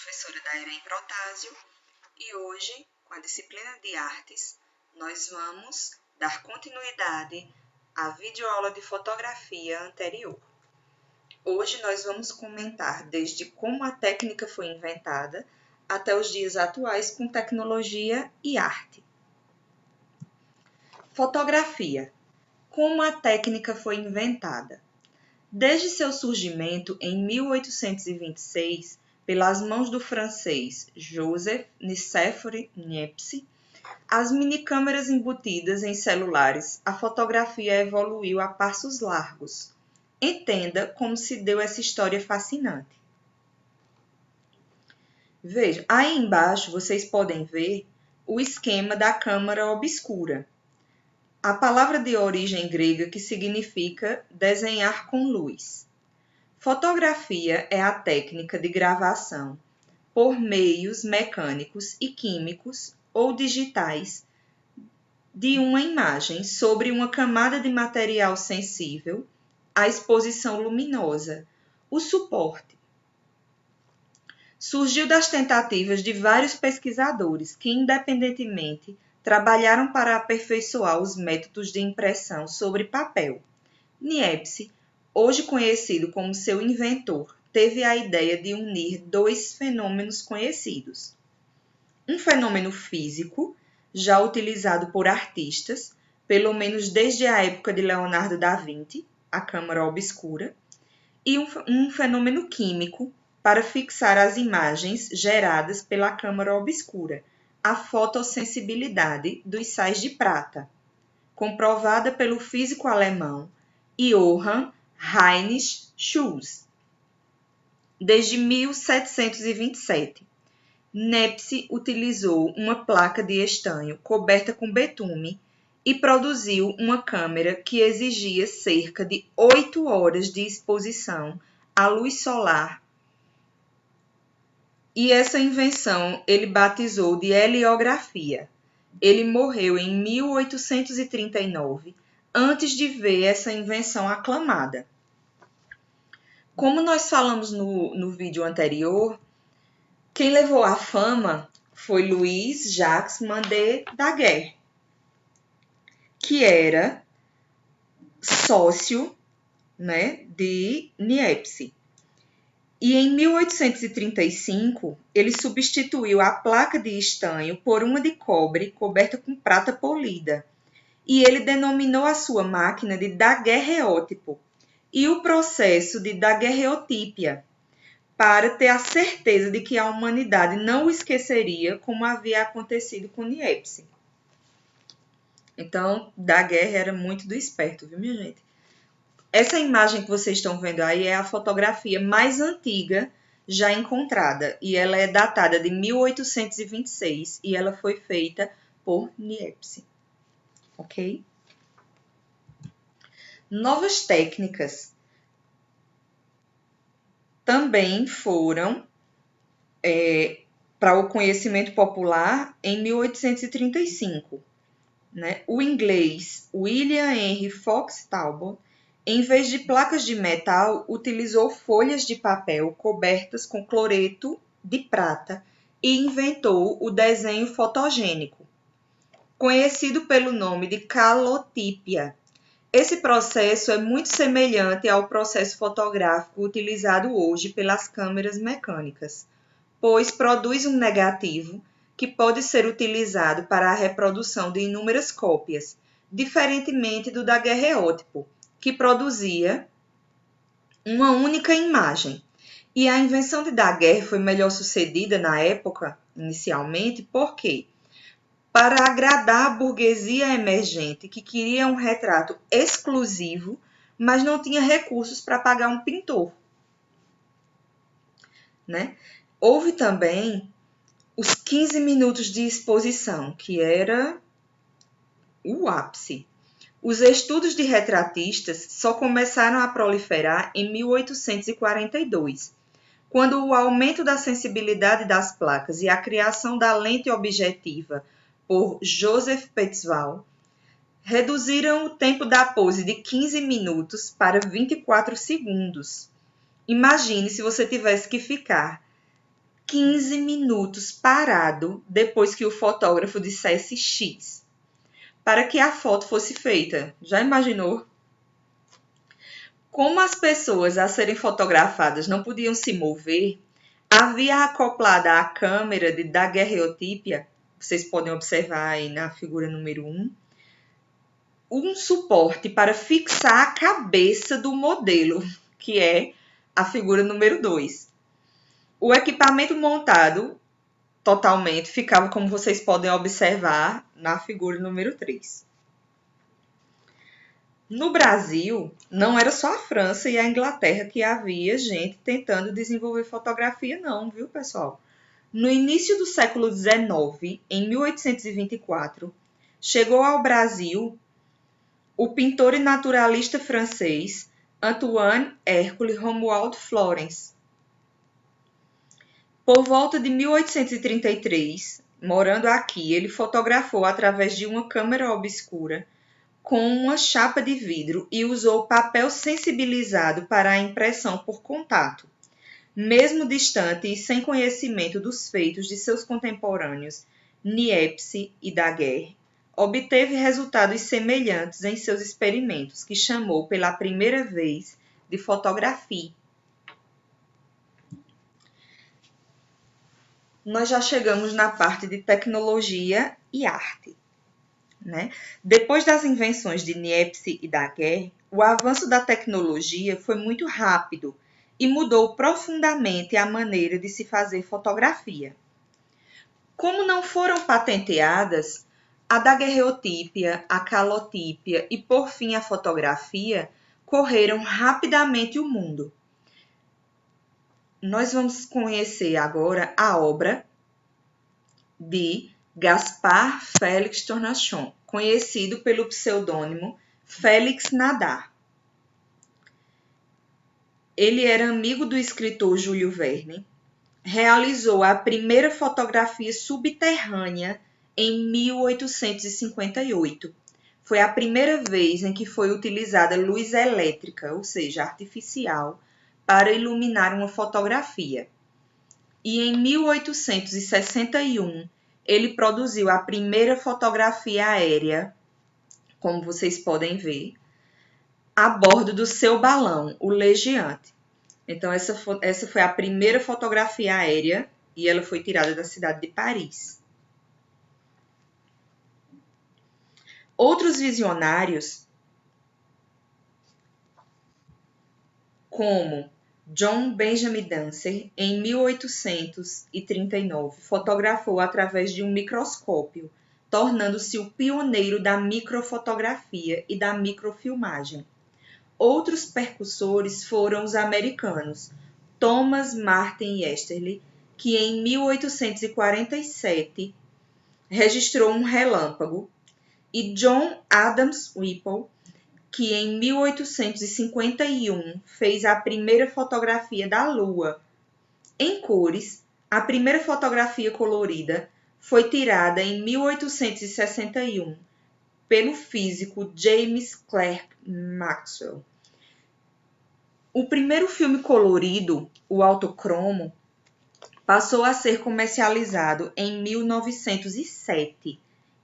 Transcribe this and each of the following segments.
professora Dairem Protásio e hoje, com a disciplina de Artes, nós vamos dar continuidade à videoaula de fotografia anterior. Hoje nós vamos comentar desde como a técnica foi inventada até os dias atuais com tecnologia e arte. Fotografia. Como a técnica foi inventada? Desde seu surgimento em 1826, pelas mãos do francês Joseph Nicéphore Niepce, as minicâmeras embutidas em celulares, a fotografia evoluiu a passos largos. Entenda como se deu essa história fascinante. Veja, aí embaixo vocês podem ver o esquema da câmara obscura. A palavra de origem grega que significa desenhar com luz. Fotografia é a técnica de gravação por meios mecânicos e químicos ou digitais de uma imagem sobre uma camada de material sensível à exposição luminosa, o suporte. Surgiu das tentativas de vários pesquisadores que, independentemente, trabalharam para aperfeiçoar os métodos de impressão sobre papel. Niepce, hoje conhecido como seu inventor, teve a ideia de unir dois fenômenos conhecidos. Um fenômeno físico, já utilizado por artistas, pelo menos desde a época de Leonardo da Vinci, a câmara obscura, e um fenômeno químico para fixar as imagens geradas pela câmara obscura, a fotossensibilidade dos sais de prata, comprovada pelo físico alemão Johann Heinrich Schulze. Desde 1727, Niepce utilizou uma placa de estanho coberta com betume e produziu uma câmera que exigia cerca de 8 horas de exposição à luz solar. E essa invenção ele batizou de heliografia. Ele morreu em 1839, antes de ver essa invenção aclamada. Como nós falamos no vídeo anterior, quem levou à fama foi Louis Jacques Mandé Daguerre, que era sócio, de Niepce. E em 1835, ele substituiu a placa de estanho por uma de cobre coberta com prata polida. E ele denominou a sua máquina de daguerreótipo e o processo de daguerreotípia, para ter a certeza de que a humanidade não o esqueceria como havia acontecido com Niepce. Então, Daguerre era muito do esperto, viu, minha gente? Essa imagem que vocês estão vendo aí é a fotografia mais antiga já encontrada, e ela é datada de 1826 e ela foi feita por Niepce. Ok? Novas técnicas também foram para o conhecimento popular em 1835. O inglês William Henry Fox Talbot, em vez de placas de metal, utilizou folhas de papel cobertas com cloreto de prata e inventou o desenho fotogênico, conhecido pelo nome de calotípia. Esse processo é muito semelhante ao processo fotográfico utilizado hoje pelas câmeras mecânicas, pois produz um negativo que pode ser utilizado para a reprodução de inúmeras cópias, diferentemente do daguerreótipo, que produzia uma única imagem. E a invenção de Daguerre foi melhor sucedida na época, inicialmente, por quê? Para agradar a burguesia emergente que queria um retrato exclusivo, mas não tinha recursos para pagar um pintor. Houve também os 15 minutos de exposição, que era o ápice. Os estudos de retratistas só começaram a proliferar em 1842, quando o aumento da sensibilidade das placas e a criação da lente objetiva por Joseph Petzval reduziram o tempo da pose de 15 minutos para 24 segundos. Imagine se você tivesse que ficar 15 minutos parado depois que o fotógrafo dissesse X, para que a foto fosse feita. Já imaginou? Como as pessoas a serem fotografadas não podiam se mover, havia acoplada à câmera de daguerreotípia, vocês podem observar aí na figura número 1, um suporte para fixar a cabeça do modelo, que é a figura número 2. O equipamento montado totalmente ficava, como vocês podem observar, na figura número 3. No Brasil, não era só a França e a Inglaterra que havia gente tentando desenvolver fotografia, não, viu, pessoal? No início do século XIX, em 1824, chegou ao Brasil o pintor e naturalista francês Antoine Hercule Romuald Florence. Por volta de 1833, morando aqui, ele fotografou através de uma câmera obscura com uma chapa de vidro e usou papel sensibilizado para a impressão por contato. Mesmo distante e sem conhecimento dos feitos de seus contemporâneos, Niepce e Daguerre, obteve resultados semelhantes em seus experimentos, que chamou pela primeira vez de fotografia. Nós já chegamos na parte de tecnologia e arte, né? Depois das invenções de Niepce e Daguerre, o avanço da tecnologia foi muito rápido e mudou profundamente a maneira de se fazer fotografia. Como não foram patenteadas, a daguerreotípia, a calotípia e, por fim, a fotografia correram rapidamente o mundo. Nós vamos conhecer agora a obra de Gaspard Félix Tornachon, conhecido pelo pseudônimo Félix Nadar. Ele era amigo do escritor Júlio Verne, realizou a primeira fotografia subterrânea em 1858. Foi a primeira vez em que foi utilizada luz elétrica, ou seja, artificial, para iluminar uma fotografia. E em 1861, ele produziu a primeira fotografia aérea, como vocês podem ver, a bordo do seu balão, o Legiante. Então, essa foi a primeira fotografia aérea e ela foi tirada da cidade de Paris. Outros visionários, como John Benjamin Dancer, em 1839, fotografou através de um microscópio, tornando-se o pioneiro da microfotografia e da microfilmagem. Outros percussores foram os americanos Thomas Martin Easterly, que em 1847 registrou um relâmpago, e John Adams Whipple, que em 1851 fez a primeira fotografia da Lua. Em cores, a primeira fotografia colorida foi tirada em 1861 pelo físico James Clerk Maxwell. O primeiro filme colorido, o autocromo, passou a ser comercializado em 1907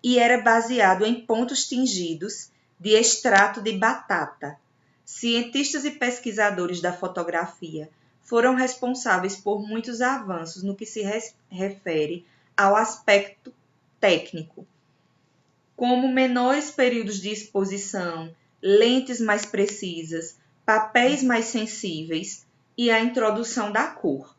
e era baseado em pontos tingidos de extrato de batata. Cientistas e pesquisadores da fotografia foram responsáveis por muitos avanços no que se refere ao aspecto técnico, como menores períodos de exposição, lentes mais precisas, papéis mais sensíveis e a introdução da cor.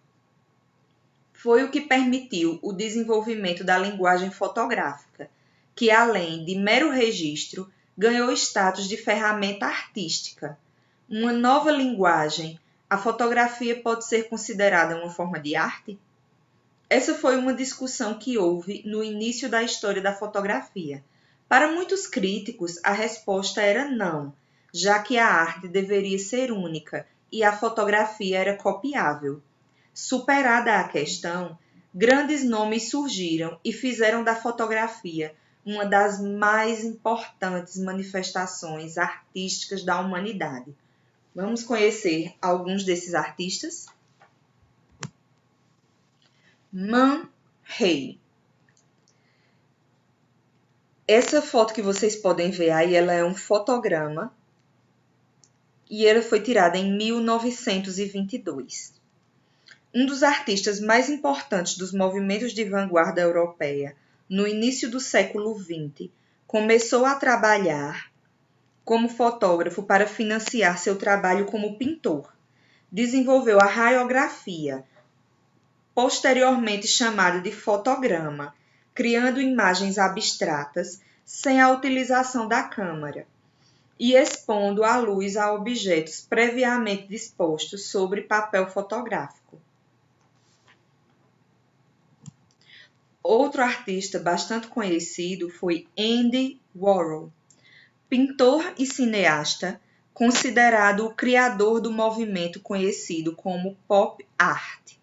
Foi o que permitiu o desenvolvimento da linguagem fotográfica, que, além de mero registro, ganhou status de ferramenta artística. Uma nova linguagem, a fotografia pode ser considerada uma forma de arte? Essa foi uma discussão que houve no início da história da fotografia. Para muitos críticos, a resposta era não, já que a arte deveria ser única e a fotografia era copiável. Superada a questão, grandes nomes surgiram e fizeram da fotografia uma das mais importantes manifestações artísticas da humanidade. Vamos conhecer alguns desses artistas? Man Ray. Essa foto que vocês podem ver aí, ela é um fotograma e ela foi tirada em 1922. Um dos artistas mais importantes dos movimentos de vanguarda europeia no início do século XX começou a trabalhar como fotógrafo para financiar seu trabalho como pintor. Desenvolveu a raiografia, posteriormente chamada de fotograma, criando imagens abstratas sem a utilização da câmera e expondo a luz a objetos previamente dispostos sobre papel fotográfico. Outro artista bastante conhecido foi Andy Warhol, pintor e cineasta, considerado o criador do movimento conhecido como pop art.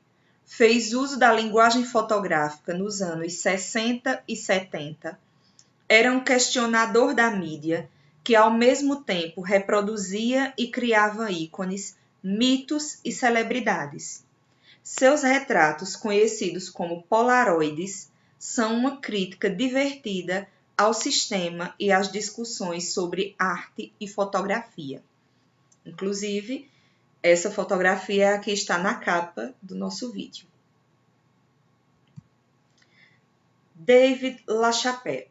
Fez uso da linguagem fotográfica nos anos 60 e 70. Era um questionador da mídia que, ao mesmo tempo, reproduzia e criava ícones, mitos e celebridades. Seus retratos, conhecidos como polaroides, são uma crítica divertida ao sistema e às discussões sobre arte e fotografia. Inclusive, essa fotografia é a que está na capa do nosso vídeo. David LaChapelle,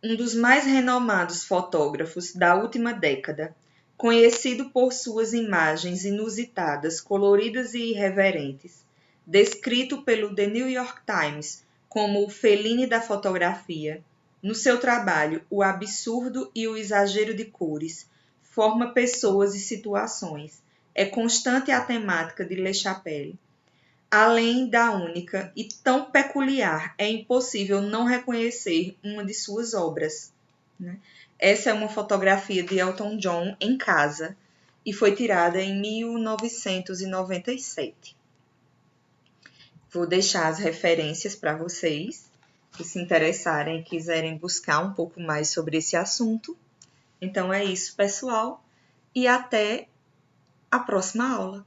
um dos mais renomados fotógrafos da última década, conhecido por suas imagens inusitadas, coloridas e irreverentes, descrito pelo The New York Times como o Fellini da fotografia. No seu trabalho, o absurdo e o exagero de cores forma pessoas e situações. É constante a temática de LaChapelle. Além da única e tão peculiar, é impossível não reconhecer uma de suas obras, né? Essa é uma fotografia de Elton John em casa e foi tirada em 1997. Vou deixar as referências para vocês que se interessarem e quiserem buscar um pouco mais sobre esse assunto. Então é isso, pessoal, e até a próxima aula.